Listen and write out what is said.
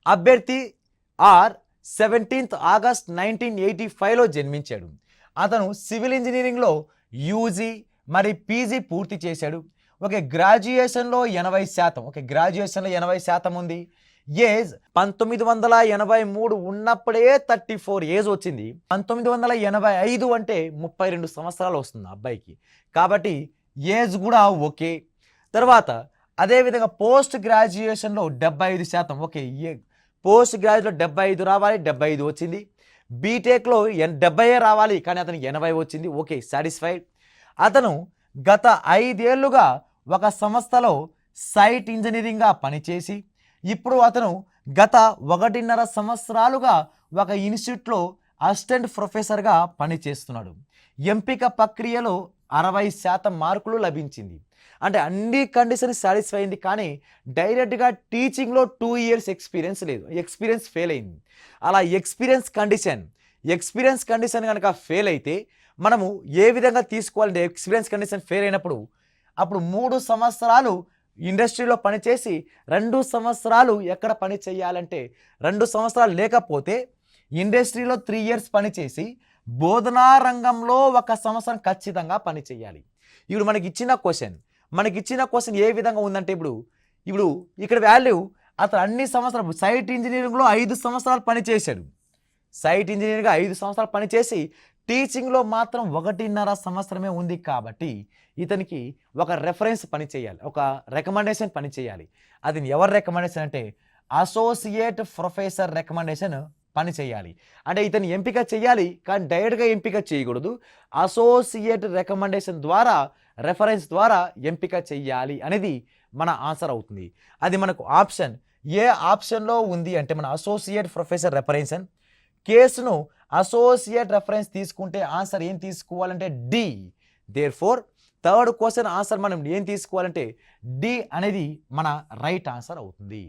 అభ్యర్థి are 17th August 1985లో జన్మించాడు. అతను సివిల్ ఇంజనీరింగ్లో యూజీ మరి పీజీ పూర్తి చేశాడు. ఓకే, గ్రాడ్యుయేషన్లో 80%. ఓకే, గ్రాడ్యుయేషన్లో 80% ఉంది. ఏజ్ 1983 ఉన్నప్పుడే 34 ఏజ్ వచ్చింది. 1985 అంటే 32 సంవత్సరాలు వస్తుంది అబ్బాయికి. కాబట్టి ఏజ్ కూడా ఓకే. తర్వాత అదేవిధంగా పోస్ట్ గ్రాడ్యుయేషన్లో 75%. ఓకే, పోస్ట్ గ్రాడ్యుయేట్లో 75 రావాలి, 75 వచ్చింది. బీటెక్లో 70 రావాలి, కానీ అతను 80 వచ్చింది. Okay, satisfied. అతను గత 5 ఏళ్లుగా ఒక సంస్థలో సైట్ ఇంజనీరింగ్గా పనిచేసి ఇప్పుడు అతను గత 1.5 సంవత్సరాలుగా ఒక ఇన్స్టిట్యూట్లో అసిస్టెంట్ ప్రొఫెసర్గా పనిచేస్తున్నాడు. ఎంపిక ప్రక్రియలో 60% మార్కులు లభించింది. అంటే అన్ని కండిషన్స్ సాటిస్ఫై అయింది, కానీ డైరెక్ట్గా టీచింగ్లో 2 years ఎక్స్పీరియన్స్ లేదు, ఎక్స్పీరియన్స్ ఫెయిల్ అయింది. అలా ఎక్స్పీరియన్స్ కండిషన్ కనుక ఫెయిల్ అయితే మనము ఏ విధంగా తీసుకోవాలంటే ఎక్స్పీరియన్స్ కండిషన్ ఫెయిల్ అయినప్పుడు అప్పుడు 3 సంవత్సరాలు ఇండస్ట్రీలో పనిచేసి 2 సంవత్సరాలు ఎక్కడ పని చేయాలంటే 2 సంవత్సరాలు లేకపోతే ఇండస్ట్రీలో 3 years పనిచేసి బోధనా రంగంలో 1 సంవత్సరం ఖచ్చితంగా పని చేయాలి. ఇప్పుడు మనకి ఇచ్చిన క్వశ్చన్ ఏ విధంగా ఉందంటే ఇప్పుడు ఇక్కడ వాల్యూ అతను అన్ని సంవత్సరాలు సైట్ ఇంజనీరింగ్లో 5 సంవత్సరాలు పనిచేశాడు. సైట్ ఇంజనీరింగ్గా 5 సంవత్సరాలు పనిచేసి టీచింగ్లో మాత్రం 1.5 సంవత్సరమే ఉంది. కాబట్టి ఇతనికి ఒక రెఫరెన్స్ పని చేయాలి, ఒక రికమెండేషన్ పని చేయాలి. అది ఎవరి రికమెండేషన్ అంటే అసోసియేట్ ప్రొఫెసర్ రికమెండేషన్ పని చేయాలి. అంటే ఇతను ఎంపిక చేయాలి, కానీ డైరెక్ట్గా ఎంపిక చేయకూడదు. అసోసియేట్ రికమెండేషన్ ద్వారా, రెఫరెన్స్ ద్వారా ఎంపిక చేయాలి అనేది మన ఆన్సర్ అవుతుంది. అది మనకు ఆప్షన్ ఏ ఆప్షన్లో ఉంది అంటే మన అసోసియేట్ ప్రొఫెసర్ రెఫరెన్షన్. కేసును అసోసియేట్ రెఫరెన్స్ తీసుకుంటే ఆన్సర్ ఏం తీసుకోవాలంటే D. Therefore third question answer మనం ఏం తీసుకోవాలంటే డి అనేది మన రైట్ ఆన్సర్ అవుతుంది.